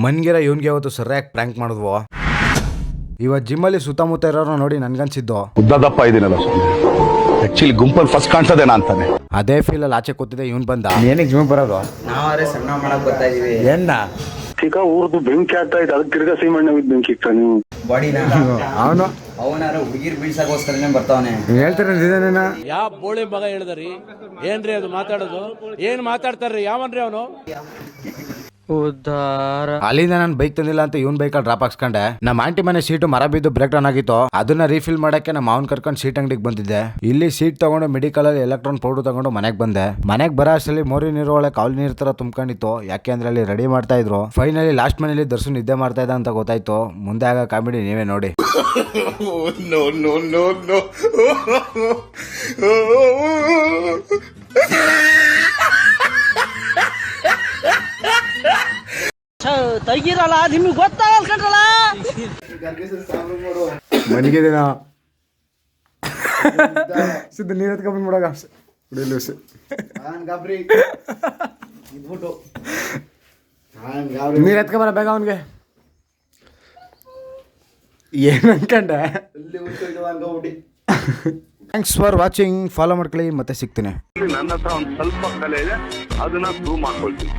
ಮನ್ಗಿರ ಇವನ್ಗೆ ಅವತ್ತು ಸರಿಯಾಗಿ ಪ್ರ್ಯಾಂಕ್ ಮಾಡಿದ್ವು. ಇವತ್ತು ಜಿಮ್ಮಲ್ಲಿ ಸುತ್ತಮುತ್ತ ಇರೋರು ನೋಡಿ ನನ್ಗನ್ಸಿದ್ದು ಉದ್ದದಪ್ಪ ಇದೀನಲ್ಲ ಆಕ್ಚುಲಿ ಗುಂಪಲ್ಲಿ ಫಸ್ಟ್ ಕಾಣಿಸೋದೇನಾ ಅಂತಾನೆ. ಅದೇ ಫೀಲಲ್ಲಿ ಆಚೆ ಕೂತಿದೆ ಇವನ್ ಬಂದ. ಏನಕ್ಕೆ ಜಿಮ್ ಬರೋದು? ನಾವೇ ಸಣ್ಣ ಮಾಡಕ್ ಬರ್ತಾ ಇದೀವಿ. ಏನ ಚಿಕ್ಕ ಊರ್ದು ಬೆಂಕಿ ಆಗ್ತಾ ಇದೆ, ಅದಕ್ಕೆ ತಿರ್ಗಾ ಸೀಮಣ್ಣ ಬೆಂಕಿ ಇಕ್ಕ ನೀವು ಬಾಡಿನ ಅವನು ಅವನಾರ ಹುಡುಗಿರ್ ಬೀಳ್ಸಕ್ಕೋಸ್ಕರನೇ ಬರ್ತಾವನೆ. ಹೇಳ್ತಾರೆ ಯಾವ ಬೋಳಿ ಮಗ ಹೇಳಿದ್ರಿ? ಏನ್ರಿ ಅದು ಮಾತಾಡೋದು? ಏನ್ ಮಾತಾಡ್ತಾರ್ರಿ? ಯಾವನ್ರಿ ಅವನು? ಅಲ್ಲಿಂದ ನಾನು ಬೈಕ್ ತಂದಿಲ್ಲ ಅಂತ ಇವನ್ ಬೈಕಲ್ಲಿ ಡ್ರಾಪ್ ಹಾಕ್ಸ್ಕೊಂಡೆ. ನಮ್ಮ ಆಂಟಿ ಮನೆ ಸೀಟು ಮರ ಬಿದ್ದು ಬ್ರೇಕ್ ಡೌನ್ ಆಗಿತ್ತು. ಅದನ್ನ ರೀಫಿಲ್ ಮಾಡಕ್ಕೆ ನಮ್ಮ ಮಾವನ್ ಕರ್ಕೊಂಡು ಸೀಟ್ ಅಂಗಡಿಗೆ ಬಂದಿದ್ದೆ. ಇಲ್ಲಿ ಸೀಟ್ ತಗೊಂಡು ಮೆಡಿಕಲ್ ಅಲ್ಲಿ ಎಲೆಕ್ಟ್ರಾನ್ ಪೌಡರ್ ತಗೊಂಡು ಮನೆಗೆ ಬಂದೆ. ಮನೆಗೆ ಬರೋ ಅಷ್ಟರಲ್ಲಿ ಮೋರಿ ನೀರು ಒಳಗೆ ಕಾಲು ನೀರ್ ತರ ತುಂಬ್ಕೊಂಡಿತ್ತು. ಯಾಕೆ ಅಂದ್ರೆ ಅಲ್ಲಿ ರೆಡಿ ಮಾಡ್ತಾ ಇದ್ರು. ಫೈನಲಿ ಲಾಸ್ಟ್ ಮನೇಲಿ ದರ್ಶನ್ ನಿದ್ದೆ ಮಾಡ್ತಾ ಇದ್ದ ಅಂತ ಗೊತ್ತಾಯ್ತು. ಮುಂದೆ ಆಗ ಕಾಮಿಡಿ ನೀವೇ ನೋಡಿ. ತೆಗೀರಲ್ಲ, ನಿಮ್ಗೆ ಗೊತ್ತಾಗಲ್ಲ ಕಣ್ರಲ್ಲ. ಮನೆಗಿದ್ದೀನ ಸಿದ್ಧ ನೀರು ಎತ್ಕೊಂಡ್ ಬಿಡಾಗ ನೀರು ಎತ್ಕೊಂಬರ ಬೇಗ ಅವನ್ಗೆ. ಏನ್ ಅನ್ಕಂಡೆ. Thanks for watching. ಫಾಲೋ ಮಾಡ್ಕೊಳ್ಳಿ, ಮತ್ತೆ ಸಿಗ್ತೀನಿ. ನನ್ನ ಹತ್ರ ಒಂದು ಸ್ವಲ್ಪ ಕಲೆ ಇದೆ, ಅದನ್ನ ಪ್ರೂವ್ ಮಾಡ್ಕೊಳ್ತೀನಿ.